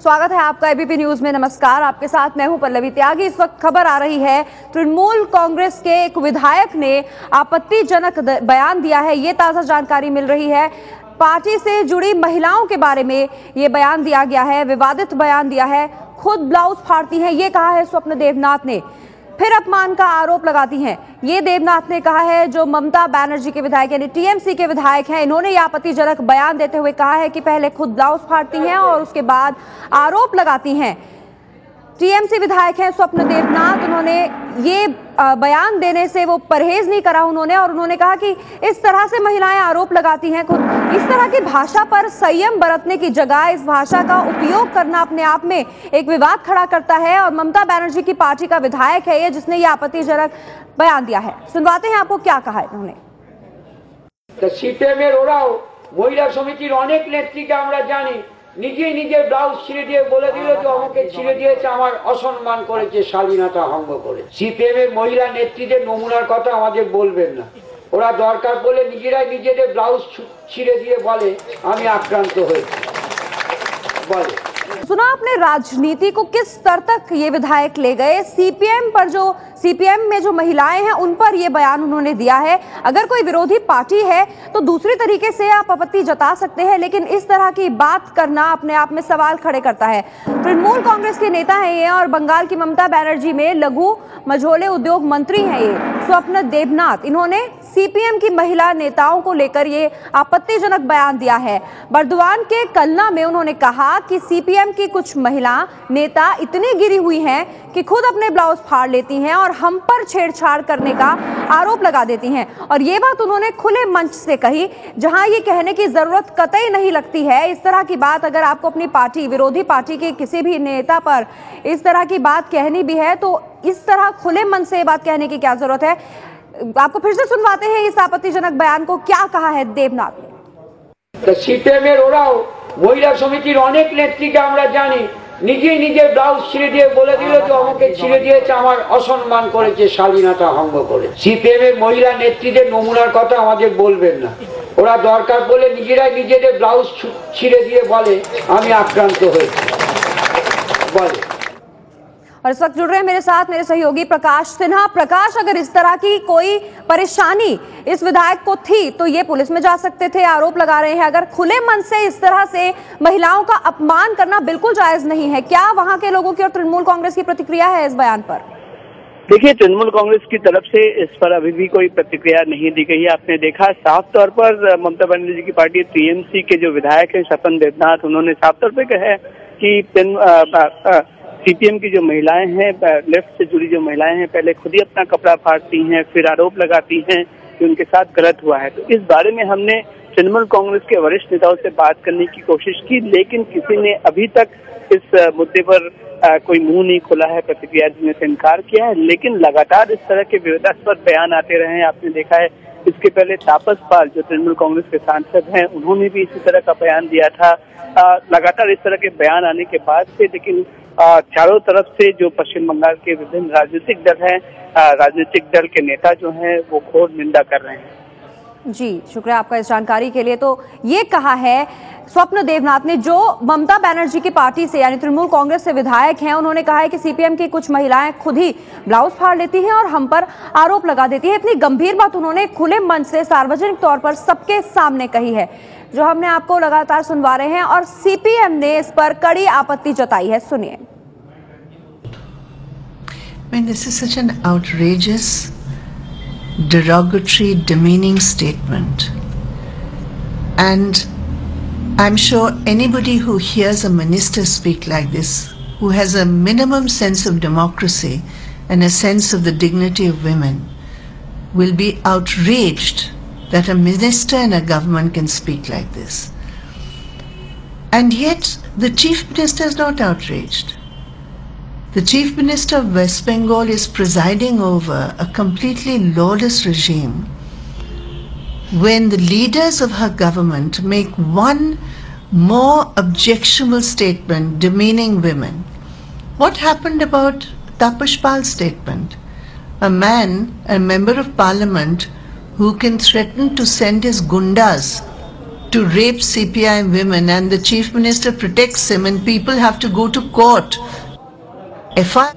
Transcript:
स्वागत है आपका एबीपी न्यूज में। नमस्कार, आपके साथ मैं हूं पल्लवी त्यागी। इस वक्त खबर आ रही है, तृणमूल कांग्रेस के एक विधायक ने आपत्तिजनक बयान दिया है। ये ताजा जानकारी मिल रही है। पार्टी से जुड़ी महिलाओं के बारे में ये बयान दिया गया है, विवादित बयान दिया है। खुद ब्लाउज फाड़ती हैं, ये कहा है स्वप्न देवनाथ ने। फिर अपमान का आरोप लगाती हैं, ये देवनाथ ने कहा है। जो ममता बनर्जी के विधायक यानी टीएमसी के विधायक हैं, इन्होंने ये आपत्तिजनक बयान देते हुए कहा है कि पहले खुद ब्लाउज फाड़ती हैं और उसके बाद आरोप लगाती हैं। टीएमसी विधायक हैं स्वप्न देवनाथ, उन्होंने ये बयान देने से वो परहेज नहीं करा और उन्होंने कहा कि इस तरह से महिलाएं आरोप लगाती हैं। खुद इस तरह की भाषा पर संयम बरतने की जगह इस भाषा का उपयोग करना अपने आप में एक विवाद खड़ा करता है। और ममता बनर्जी की पार्टी का विधायक है ये, जिसने ये आपत्तिजनक बयान दिया है। सुनवाते हैं आपको क्या कहा है उन्होंने। सीपीएमेर ওরাও মহিলা সমিতির অনেক নেত্রীকে আমরা জানি নিজেই নিজের ব্লাউজ ছিঁড়ে দিয়ে বলে দিল যে আমাকে ছিঁড়ে দিয়েছে, আমার অসম্মান করেছে, শালীনতা ভঙ্গ করে। সিপিএমের মহিলা নেত্রীদের নমুনার কথা আমাদের বলবেন না। ওরা দরকার পড়লে নিজেরাই নিজেদের ব্লাউজ ছিঁড়ে দিয়ে বলে আমি আক্রান্ত হয়েছি বলে। सुना आपने राजनीति को किस स्तर तक ये विधायक ले गए। सीपीएम में जो महिलाएं हैं उन पर ये बयान उन्होंने दिया है। अगर कोई विरोधी पार्टी है तो दूसरी तरीके से आप आपत्ति जता सकते हैं, लेकिन इस तरह की बात करना अपने आप में सवाल खड़े करता है। तृणमूल कांग्रेस के नेता हैं ये और बंगाल की ममता बनर्जी में लघु मझोले उद्योग मंत्री हैं ये स्वप्न देवनाथ। इन्होंने सीपीएम की महिला नेताओं को लेकर ये आपत्तिजनक बयान दिया है। बर्दवान के कलना में उन्होंने कहा कि सीपीएम की कुछ महिला नेता इतनी गिरी हुई हैं कि खुद अपने ब्लाउज फाड़ लेती हैं और हम पर छेड़छाड़ करने का आरोप लगा देती हैं। और ये बात उन्होंने खुले मंच से कही, जहां ये कहने की जरूरत कतई नहीं लगती है। इस तरह की बात अगर आपको अपनी पार्टी, विरोधी पार्टी के किसी भी नेता पर इस तरह की बात कहनी भी है तो इस तरह खुले मन से बात कहने की क्या जरूरत है। आपको फिर से सुनवाते हैं इस आपत्तिजनक बयान को, क्या कहा है देवनाथ ने। सीपीएमेर ওরাও মহিলা সমিতির অনেক নেত্রীকে আমরা জানি নিজেই নিজের ব্লাউজ ছিঁড়ে দিয়ে বলে দিল যে আমাকে ছিঁড়ে দিয়েছে, আমার অসম্মান করেছে, শালীনতা ভঙ্গ করে। সিপিএমের মহিলা নেত্রীদের নমুনার কথা আমাদের বলবেন না। ওরা দরকার পড়লে নিজেরাই নিজেদের ব্লাউজ ছিঁড়ে দিয়ে বলে আমি আক্রান্ত হয়েছি বলে। और इस वक्त जुड़ रहे हैं मेरे साथ मेरे सहयोगी प्रकाश सिन्हा। प्रकाश, अगर इस तरह की कोई परेशानी इस विधायक को थी तो ये पुलिस में जा सकते थे, आरोप लगा रहे हैं। अगर खुले मन से इस तरह से महिलाओं का अपमान करना बिल्कुल जायज नहीं है, क्या वहां के लोगों की और तृणमूल कांग्रेस की प्रतिक्रिया है इस बयान पर? देखिए, तृणमूल कांग्रेस की तरफ से इस पर अभी भी कोई प्रतिक्रिया नहीं दी गई है। आपने देखा साफ तौर पर ममता बनर्जी की पार्टी टीएमसी के जो विधायक है स्वप्न देवनाथ, उन्होंने साफ तौर पर कहा है कि सीपीएम की जो महिलाएं हैं, लेफ्ट से जुड़ी जो महिलाएं हैं, पहले खुद ही अपना कपड़ा फाड़ती हैं, फिर आरोप लगाती हैं कि उनके साथ गलत हुआ है। तो इस बारे में हमने तृणमूल कांग्रेस के वरिष्ठ नेताओं से बात करने की कोशिश की, लेकिन किसी ने अभी तक इस मुद्दे पर कोई मुंह नहीं खोला है, प्रतिक्रिया देने से इनकार किया है। लेकिन लगातार इस तरह के विवादास्पद बयान आते रहे हैं। आपने देखा है इसके पहले तापस पाल जो तृणमूल कांग्रेस के सांसद हैं, उन्होंने भी इसी तरह का बयान दिया था। लगातार इस तरह के बयान आने के बाद से लेकिन चारों तरफ से जो पश्चिम बंगाल के विभिन्न राजनीतिक दल हैं, राजनीतिक दल के नेता जो हैं वो घोर निंदा कर रहे हैं। जी, शुक्रिया आपका इस जानकारी के लिए। तो ये कहा है स्वप्न देवनाथ ने, जो ममता बनर्जी की पार्टी से यानी तृणमूल कांग्रेस से विधायक हैं। उन्होंने कहा है कि सीपीएम की कुछ महिलाएं खुद ही ब्लाउज फाड़ लेती हैं और हम पर आरोप लगा देती है। इतनी गंभीर बात उन्होंने खुले मंच से सार्वजनिक तौर पर सबके सामने कही है, जो हमने आपको लगातार सुनवा रहे हैं। और सीपीएम ने इस पर कड़ी आपत्ति जताई है, सुनिए। I mean, this is such an outrageous, derogatory, demeaning statement. And I'm sure anybody who hears a minister speak like this, who has a minimum sense of democracy and a sense of the dignity of women, will be outraged that a minister in a government can speak like this. And yet, the Chief Minister is not outraged. The Chief Minister of West Bengal is presiding over a completely lawless regime when the leaders of her government make one more objectionable statement demeaning women. What happened about Tapash Pal's statement? A man, a member of parliament, who can threaten to send his gundas to rape CPIM women, and the Chief Minister protects him, and people have to go to court. FIR